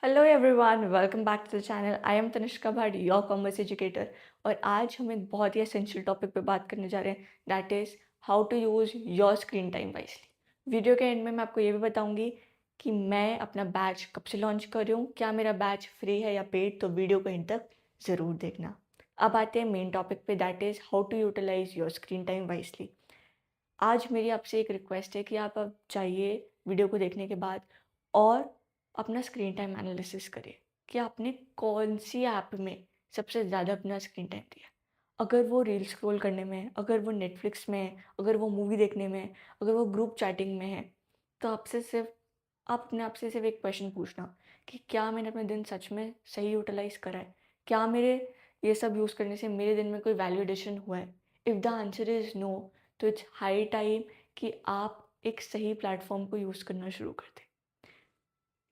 Hello everyone, welcome back to the channel. I am Tanishka Bhat, your commerce educator. और आज हम एक बहुत ही एसेंशियल टॉपिक पे बात करने जा रहे हैं, that is how to use your screen time wisely. Video के एंड में मैं आपको ये भी बताऊंगी कि मैं अपना बैच कब से लॉन्च कर रही हूँ, क्या मेरा बैच फ्री है या पेड, तो वीडियो को एंड तक ज़रूर देखना। अब आते हैं मेन टॉपिक पे, that is how to utilise your screen time wisely. आज मेरी आपसे एक रिक्वेस्ट है कि आप अब जाइए वीडियो को देखने के बाद और अपना स्क्रीन टाइम एनालिसिस करिए कि आपने कौन सी ऐप में सबसे ज़्यादा अपना स्क्रीन टाइम दिया। अगर वो रील स्क्रॉल करने में है, अगर वो नेटफ्लिक्स में है, अगर वो मूवी देखने में है, अगर वो ग्रुप चैटिंग में है, तो आपसे सिर्फ आप अपने आप से सिर्फ एक क्वेश्चन पूछना कि क्या मैंने अपने दिन सच में सही यूटिलाइज करा है, क्या मेरे ये सब यूज़ करने से मेरे दिन में कोई वैल्यू एडिशन हुआ है। If the answer is no, तो इट्स हाई टाइम कि आप एक सही प्लेटफॉर्म को यूज़ करना शुरू कर दें।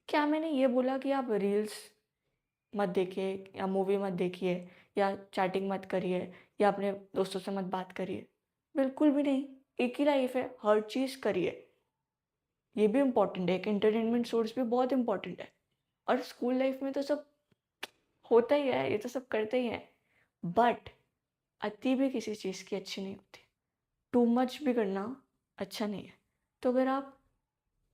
क्या मैंने ये बोला कि आप रील्स मत देखिए या मूवी मत देखिए या चैटिंग मत करिए या अपने दोस्तों से मत बात करिए? बिल्कुल भी नहीं। एक ही लाइफ है, हर चीज़ करिए। ये भी इम्पोर्टेंट है, एक एंटरटेनमेंट सोर्स भी बहुत इम्पोर्टेंट है। और स्कूल लाइफ में तो सब होता ही है, ये तो सब करते ही हैं। बट अति भी किसी चीज़ की अच्छी नहीं होती। टू मच भी करना अच्छा नहीं है। तो अगर आप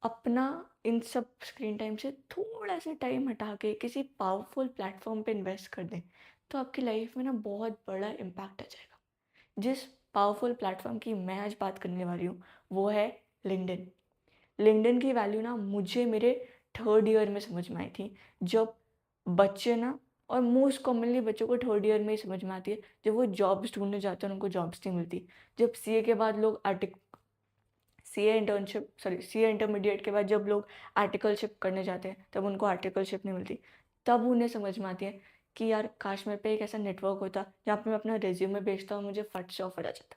अपना इन सब स्क्रीन टाइम से थोड़ा सा टाइम हटा के किसी पावरफुल प्लेटफॉर्म पे इन्वेस्ट कर दें, तो आपकी लाइफ में ना बहुत बड़ा इम्पैक्ट आ जाएगा। जिस पावरफुल प्लेटफॉर्म की मैं आज बात करने वाली हूँ, वो है लिंक्डइन। लिंक्डइन की वैल्यू ना मुझे मेरे थर्ड ईयर में समझ में आई थी, जब बच्चे ना, और मोस्ट कॉमनली बच्चों को थर्ड ईयर में ही समझ में आती है, जब वो जॉब्स ढूंढने जाते हैं उनको जॉब्स नहीं मिलती। जब सीए के बाद लोग सीए इंटरमीडिएट के बाद जब लोग आर्टिकलशिप करने जाते हैं, तब उनको आर्टिकलशिप नहीं मिलती। तब उन्हें समझ में आती है कि यार काश मेरे पे एक ऐसा नेटवर्क होता जहाँ पे मैं अपना रिज्यूमे भेजता और मुझे फट से ऑफर आ जाता।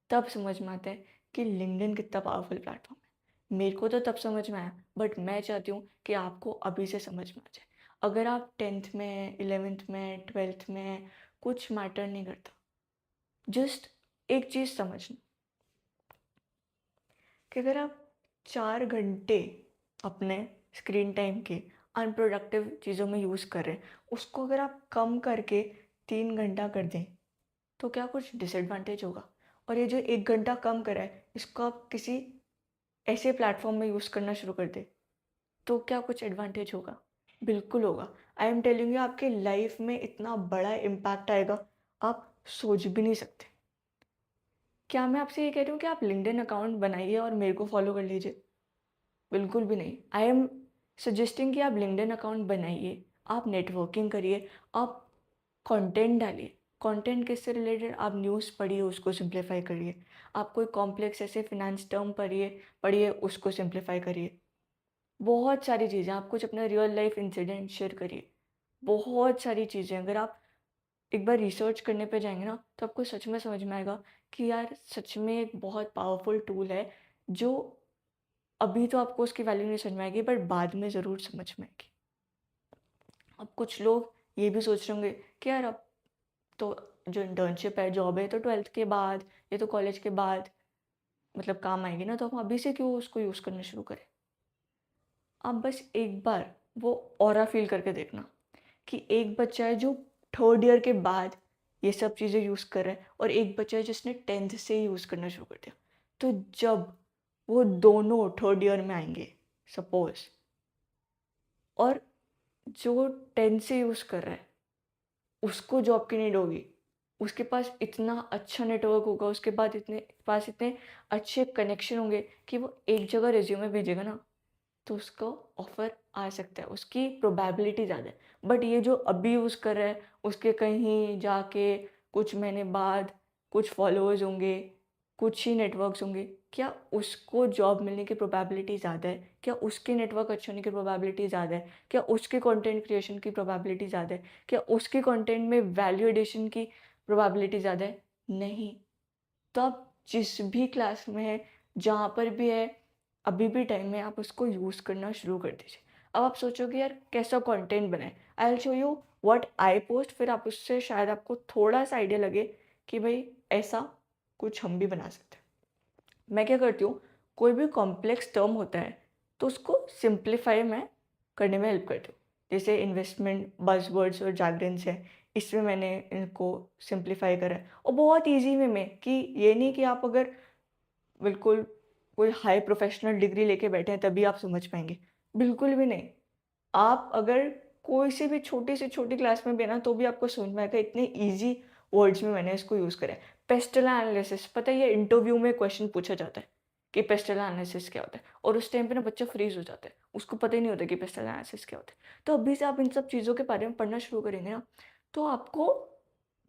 तब समझ में आता है कि लिंक्डइन कितना पावरफुल प्लेटफॉर्म है। मेरे को तो तब समझ में आया, बट मैं चाहती हूँ कि आपको अभी से समझ में आ जाए। अगर आप 10th में हैं, 11th में हैं, 12th में हैं, कुछ मैटर नहीं करता। जस्ट एक चीज़ समझना कि अगर आप 4 घंटे अपने स्क्रीन टाइम के अनप्रोडक्टिव चीज़ों में यूज़ कर रहे हैं, उसको अगर आप कम करके 3 घंटा कर दें, तो क्या कुछ डिसएडवांटेज होगा? और ये जो 1 घंटा कम करा है, इसको आप किसी ऐसे प्लेटफॉर्म में यूज़ करना शुरू कर दें, तो क्या कुछ एडवांटेज होगा? बिल्कुल होगा। आई एम टेलिंग यू, आपके लाइफ में इतना बड़ा इम्पैक्ट आएगा, आप सोच भी नहीं सकते। क्या मैं आपसे ये कह रही हूँ कि आप लिंक्डइन अकाउंट बनाइए और मेरे को फॉलो कर लीजिए? बिल्कुल भी नहीं। आई एम सजेस्टिंग कि आप लिंक्डइन अकाउंट बनाइए, आप नेटवर्किंग करिए, आप कंटेंट डालिए। कंटेंट किससे रिलेटेड? आप न्यूज़ पढ़िए, उसको सिंप्लीफाई करिए। आप कोई कॉम्प्लेक्स ऐसे फिनेंस टर्म पढ़िए पढ़िए उसको सिंप्लीफाई करिए। बहुत सारी चीज़ें, आप कुछ अपना रियल लाइफ इंसिडेंट शेयर करिए। बहुत सारी चीज़ें अगर आप एक बार रिसर्च करने पे जाएंगे ना, तो आपको सच में समझ में आएगा कि यार सच में एक बहुत पावरफुल टूल है, जो अभी तो आपको उसकी वैल्यू नहीं समझ में आएगी, बट बाद में ज़रूर समझ में आएगी। अब कुछ लोग ये भी सोच रहे होंगे कि यार अब तो जो इंटर्नशिप है, जॉब है, तो 12th के बाद, ये तो कॉलेज के बाद मतलब काम आएगी ना, तो हम अभी से क्यों उसको यूज़ करना शुरू करें? आप बस एक बार वो ऑरा फील करके देखना कि एक बच्चा है जो थर्ड ईयर के बाद ये सब चीज़ें यूज़ कर रहा है, और एक बच्चा है जिसने 10th से ही यूज़ करना शुरू कर दिया। तो जब वो दोनों थर्ड ईयर में आएंगे सपोज, और जो 10 से यूज़ कर रहा है उसको जॉब की नीड होगी, उसके पास इतना अच्छा नेटवर्क होगा, उसके बाद इतने अच्छे कनेक्शन होंगे कि वो एक जगह रिज्यूमे भेजेगा ना, तो उसको ऑफ़र आ सकता है, उसकी प्रोबेबिलिटी ज़्यादा है। बट ये जो अभी यूज़ कर रहा है, उसके कहीं जाके कुछ महीने बाद कुछ फॉलोअर्स होंगे, कुछ ही नेटवर्क्स होंगे, क्या उसको जॉब मिलने की प्रोबेबिलिटी ज़्यादा है? क्या उसके नेटवर्क अच्छे होने की प्रोबेबिलिटी ज़्यादा है? क्या उसके कंटेंट क्रिएशन की प्रोबेबिलिटी ज़्यादा है? क्या उसके कंटेंट में वैल्यू एडिशन की प्रोबेबिलिटी ज़्यादा है? नहीं। तो आप जिस भी क्लास में हैं, जहाँ पर भी है, अभी भी टाइम है, आप उसको यूज़ करना शुरू कर दीजिए। अब आप सोचोगे यार कैसा कंटेंट बनाएँ? I will show you what I post, फिर आप उससे शायद आपको थोड़ा-सा आइडिया लगे कि भई ऐसा कुछ हम भी बना सकते हैं। मैं क्या करती हूँ, कोई भी कॉम्प्लेक्स टर्म होता है, तो उसको सिंप्लीफाई मैं करने में हेल्प करती हूँ। जैसे इन्वेस्टमेंट बज़वर्ड्स और jargons है, इसमें मैंने इनको सिंप्लीफाई करा है और बहुत ईज़ी वे में कि ये नहीं कि आप अगर बिल्कुल कोई हाई प्रोफ़ेशनल डिग्री लेके बैठे हैं तभी आप समझ पाएँगे, बिल्कुल भी नहीं। आप अगर कोई सी भी छोटी से छोटी क्लास में भी है ना, तो भी आपको समझ में आएगा, इतने ईज़ी वर्ड्स में मैंने इसको यूज़ करा है। पेस्टल एनालिसिस, पता है ये इंटरव्यू में क्वेश्चन पूछा जाता है कि पेस्टल एनालिसिस क्या होता है? और उस टाइम पे ना बच्चा फ्रीज़ हो जाता है, उसको पता ही नहीं होता कि पेस्टल एनालिसिस क्या होता है। तो अभी से आप इन सब चीज़ों के बारे में पढ़ना शुरू करेंगे ना, तो आपको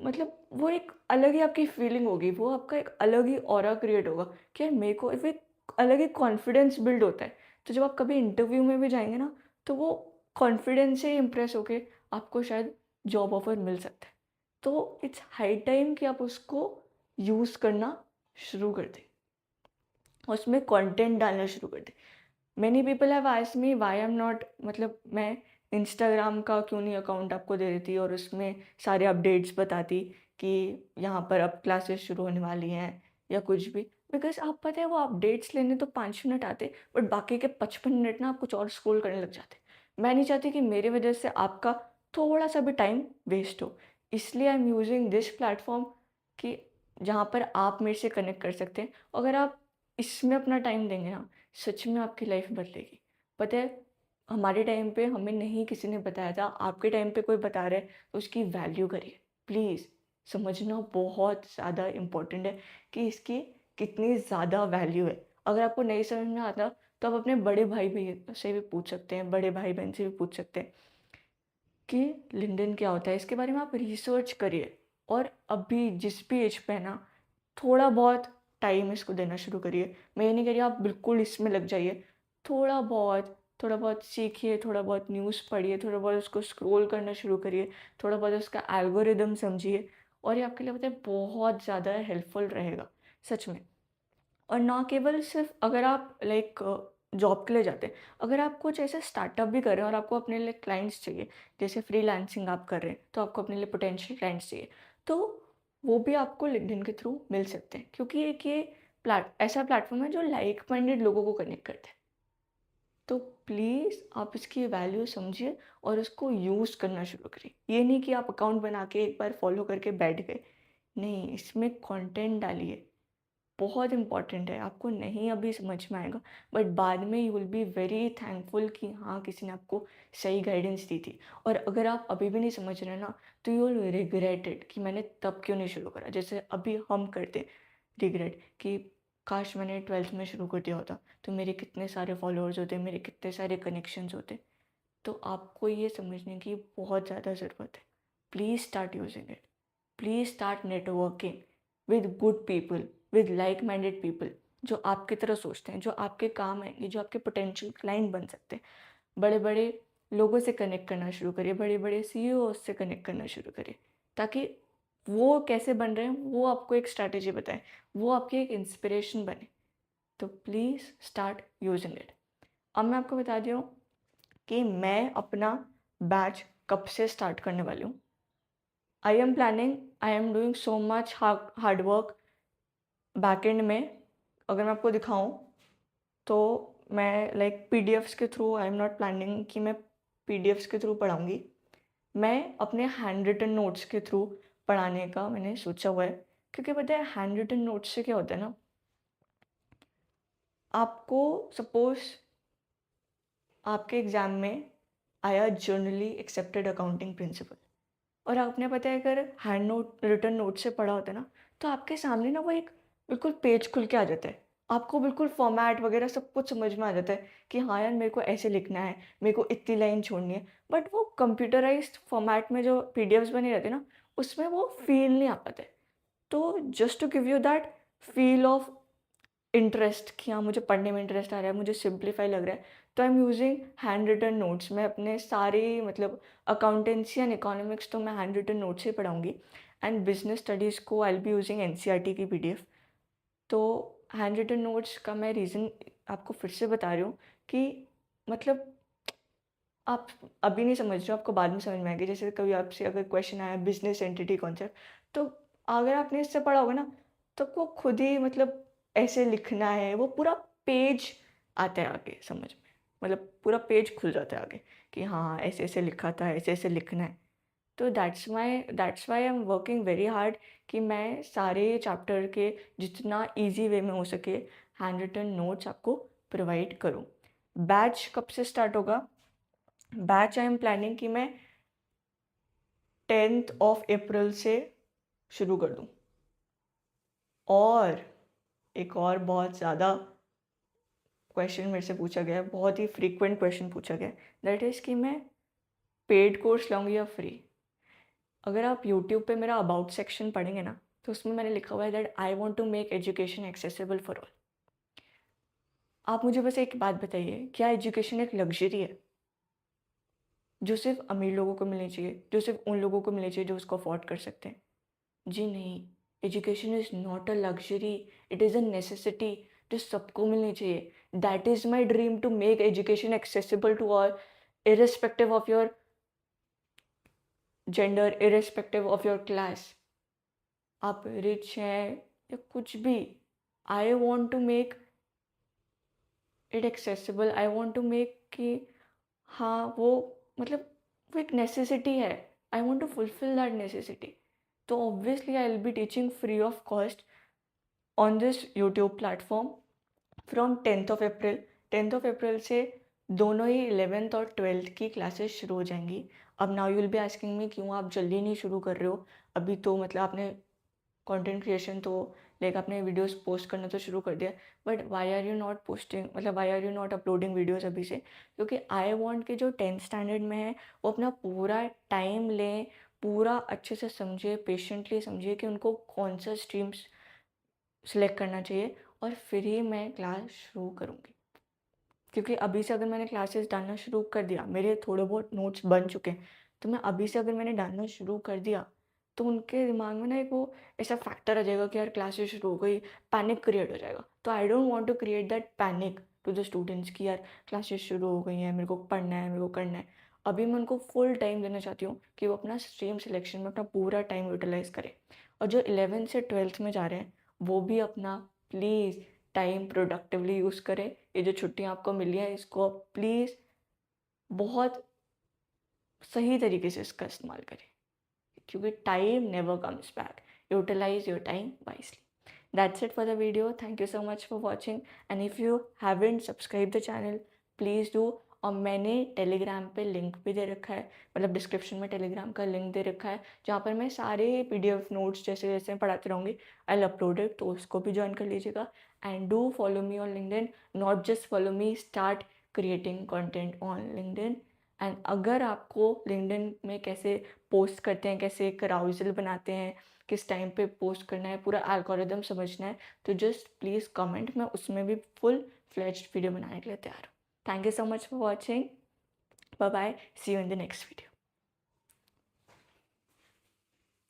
मतलब वो एक अलग ही आपकी फीलिंग होगी, वो आपका एक अलग ही ऑरा क्रिएट होगा कि यार मेरे को वो एक अलग ही कॉन्फिडेंस बिल्ड होता है। तो जब आप कभी इंटरव्यू में भी जाएँगे ना, तो वो कॉन्फिडेंस से इम्प्रेस होके आपको शायद जॉब ऑफर मिल सकता है। तो इट्स हाई टाइम कि आप उसको यूज़ करना शुरू कर दें और उसमें कंटेंट डालना शुरू कर दें। Many people have asked me why I am not, मतलब मैं इंस्टाग्राम का क्यों नहीं अकाउंट आपको दे देती और उसमें सारे अपडेट्स बताती कि यहाँ पर अब क्लासेस शुरू होने वाली हैं या कुछ भी। बिकॉज़ आप पता है वो अपडेट्स लेने तो 5 मिनट आते, बट बाकी के 55 मिनट ना आप कुछ और स्क्रॉल करने लग जाते। मैं नहीं चाहती कि मेरी वजह से आपका थोड़ा-सा भी टाइम वेस्ट हो। इसलिए I am using this platform कि जहाँ पर आप मेरे से कनेक्ट कर सकते हैं। अगर आप इसमें अपना टाइम देंगे ना, सच में आपकी लाइफ बदलेगी। पता है, हमारे टाइम पे हमें नहीं किसी ने बताया था, आपके टाइम पे कोई बता रहा है तो उसकी वैल्यू करिए। प्लीज़ समझना बहुत ज़्यादा इम्पोर्टेंट है कि इसकी कितनी ज़्यादा वैल्यू है। अगर आपको नहीं समझ में आता तो आप अपने बड़े भाई भैया से भी पूछ सकते हैं, बड़े भाई बहन से भी पूछ सकते हैं कि लिंक्डइन क्या होता है। इसके बारे में आप रिसर्च करिए और अभी जिस भी एज पे है ना, थोड़ा बहुत टाइम इसको देना शुरू करिए। मैं ये नहीं कह रही आप बिल्कुल इसमें लग जाइए। थोड़ा बहुत सीखिए, थोड़ा बहुत न्यूज़ पढ़िए, थोड़ा बहुत उसको स्क्रॉल करना शुरू करिए, थोड़ा बहुत उसका एल्गोरिदम समझिए और ये आपके लिए पता है बहुत ज़्यादा हेल्पफुल रहेगा, सच में। और ना केवल सिर्फ अगर आप लाइक जॉब के लिए जाते हैं, अगर आप कुछ ऐसे स्टार्टअप भी कर रहे हैं और आपको अपने लिए क्लाइंट्स चाहिए, जैसे फ्रीलांसिंग आप कर रहे हैं तो आपको अपने लिए पोटेंशियल क्लाइंट्स चाहिए, तो वो भी आपको लिंक्डइन के थ्रू मिल सकते हैं, क्योंकि एक ये ऐसा प्लेटफॉर्म है जो लाइक माइंडेड लोगों को कनेक्ट करता है। तो प्लीज़ आप इसकी वैल्यू समझिए और उसको यूज़ करना शुरू करिए। ये नहीं कि आप अकाउंट बना के एक बार फॉलो करके बैठ गए, नहीं, इसमें कंटेंट डालिए। बहुत इम्पॉर्टेंट है, आपको नहीं अभी समझ में आएगा, बट बाद में you will be very thankful कि हाँ, किसी ने आपको सही गाइडेंस दी थी। और अगर आप अभी भी नहीं समझ रहे ना, तो यू विल रिग्रेट इट कि मैंने तब क्यों नहीं शुरू करा। जैसे अभी हम करते हैं रिग्रेट कि काश मैंने 12th में शुरू कर दिया होता, तो मेरे कितने सारे फॉलोअर्स होते, मेरे कितने सारे कनेक्शंस होते। तो आपको ये समझने की बहुत ज़्यादा ज़रूरत है। Please start using it. Please start networking with good people, with like minded people, जो आपकी तरह सोचते हैं, जो आपके काम आएंगे, जो आपके पोटेंशियल क्लाइंट बन सकते हैं। बड़े बड़े लोगों से कनेक्ट करना शुरू करिए, बड़े बड़े सीईओ से कनेक्ट करना शुरू करिए, ताकि वो कैसे बन रहे हैं वो आपको एक स्ट्रैटेजी बताएं, वो आपकी एक इंस्पिरेशन बने। तो प्लीज़ स्टार्ट यूजिंग इट। अब मैं आपको बता दूँ कि मैं अपना बैच कब से स्टार्ट करने वाली हूँ। I am doing so much hard work backend में। अगर मैं आपको दिखाऊँ तो मैं लाइक पीडीएफ्स के through, I am not planning कि मैं पीडीएफ्स के थ्रू पढ़ाऊँगी। मैं अपने हैंड रिटन नोट्स के थ्रू पढ़ाने का मैंने सोचा हुआ है, क्योंकि पता है हैंड रिटन नोट्स से क्या होता है ना, आपको सपोज़ आपके एग्ज़ाम में आया जनरली एक्सेप्टेड अकाउंटिंग प्रिंसिपल, और आपने पता है अगर हैंड नोट रिटन नोट से पढ़ा होता है ना, तो आपके सामने ना वो एक बिल्कुल पेज खुल के आ जाता है। आपको बिल्कुल फॉर्मेट वगैरह सब कुछ समझ में आ जाता है कि हाँ यार, मेरे को ऐसे लिखना है, मेरे को इतनी लाइन छोड़नी है। बट वो कंप्यूटराइज्ड फॉर्मेट में जो पीडीएफ्स बने रहते हैं ना, उसमें वो फील नहीं आ पाता है। तो just to give you that feel of interest कि हाँ, मुझे पढ़ने में इंटरेस्ट आ रहा है, मुझे सिंप्लीफाई लग रहा है, तो I am using hand written notes. मैं अपने सारे मतलब अकाउंटेंसी एंड इकोनॉमिक्स तो मैं हैंड रिटन नोट्स से पढ़ाऊँगी, एंड बिजनेस स्टडीज़ को आई विल बी यूजिंग एनसीईआरटी की पीडीएफ। तो हैंड रिटन नोट्स का मैं रीज़न आपको फिर से बता रही हूँ कि मतलब आप अभी नहीं समझ रहे हो, आपको बाद में समझ में आएगी। जैसे कभी आपसे अगर क्वेश्चन आया बिजनेस एंटिटी कॉन्सेप्ट, तो अगर आपने इससे पढ़ा होगा ना, तो आपको खुद ही मतलब ऐसे लिखना है, वो पूरा पेज आता है आगे समझ में। मतलब पूरा पेज खुल जाता है आगे कि हाँ ऐसे ऐसे लिखा था, ऐसे ऐसे लिखना है। तो that's why I am working very hard कि मैं सारे चैप्टर के जितना इजी वे में हो सके हैंड रिटन नोट्स आपको प्रोवाइड करूँ। बैच कब से स्टार्ट होगा? बैच आई एम प्लानिंग कि मैं 10th ऑफ अप्रैल से शुरू कर दूँ। और एक और बहुत ज़्यादा क्वेश्चन मेरे से पूछा गया है, बहुत ही फ्रीक्वेंट क्वेश्चन पूछा गया है, दैट इज़ कि मैं पेड कोर्स लूँगी या फ्री। अगर आप यूट्यूब पे मेरा अबाउट सेक्शन पढ़ेंगे ना, तो उसमें मैंने लिखा हुआ है that I want to make education accessible for all. आप मुझे बस एक बात बताइए, क्या एजुकेशन एक लग्जरी है जो सिर्फ अमीर लोगों को मिलनी चाहिए, जो सिर्फ उन लोगों को मिलनी चाहिए जो उसको अफोर्ड कर सकते हैं? जी नहीं, education is not a luxury, it is a necessity जो सबको मिलनी चाहिए। That is my dream, to make education accessible to all, irrespective of your gender, irrespective of your class। आप रिच हैं या कुछ भी, I want to make it accessible. I want to make कि हाँ वो मतलब वो एक नेसेसिटी है, I want to fulfil that necessity. तो obviously I will be teaching free of cost on this YouTube platform from 10th of April. 10th of April से दोनों ही 11th और 12th की क्लासेस शुरू हो जाएंगी। अब now you will be asking me क्यों आप जल्दी नहीं शुरू कर रहे हो? अभी तो मतलब आपने कंटेंट क्रिएशन तो लाइक आपने वीडियोस पोस्ट करना तो शुरू कर दिया, but why are you not posting, मतलब why are you not uploading videos अभी से? क्योंकि आई वॉन्ट कि जो 10th स्टैंडर्ड में है वो अपना पूरा टाइम लें, पूरा अच्छे से समझे, पेशेंटली समझे कि उनको कौन सा स्ट्रीम्स सिलेक्ट करना चाहिए, और फिर ही मैं क्लास शुरू करूँगी। क्योंकि अभी से अगर मैंने क्लासेस डालना शुरू कर दिया, मेरे थोड़े बहुत नोट्स बन चुके हैं, तो मैं अभी से अगर मैंने डालना शुरू कर दिया तो उनके दिमाग में ना एक वो ऐसा फैक्टर आ जाएगा कि यार क्लासेस शुरू हो गई, पैनिक क्रिएट हो जाएगा। तो I don't want to create that panic to the students कि यार क्लासेस शुरू हो गई हैं, मेरे को पढ़ना है, मेरे को करना है। अभी मैं उनको फुल टाइम देना चाहती हूँ कि वो अपना स्ट्रीम सिलेक्शन में अपना पूरा टाइम यूटिलाइज करें। और जो 11th से 12th में जा रहे हैं वो भी अपना प्लीज़ टाइम प्रोडक्टिवली यूज़ करें। ये जो छुट्टियाँ आपको मिली हैं इसको प्लीज़ बहुत सही तरीके से इसका इस्तेमाल करें, क्योंकि time never comes back. Utilise your time wisely. That's it for the video. Thank you so much for watching. And if you haven't subscribed the channel, please do। और मैंने टेलीग्राम पे लिंक भी दे रखा है, मतलब डिस्क्रिप्शन में Telegram का link दे रखा है जहाँ पर मैं सारे PDF नोट्स जैसे जैसे पढ़ाती रहूँगी आई विल अपलोड इट, तो उसको भी ज्वाइन कर लीजिएगा। And do follow me on LinkedIn, not just follow me, start creating content on LinkedIn. And अगर आपको लिंक्डइन में कैसे पोस्ट करते हैं, कैसे एक राउजल बनाते हैं, किस टाइम पे पोस्ट करना है, पूरा एल्गोरिदम समझना है, तो जस्ट प्लीज़ कमेंट, मैं उसमें भी फुल फ्लेज्ड वीडियो बनाने के लिए तैयार हूँ। Thank you so much for watching. Bye bye. See you in the next video.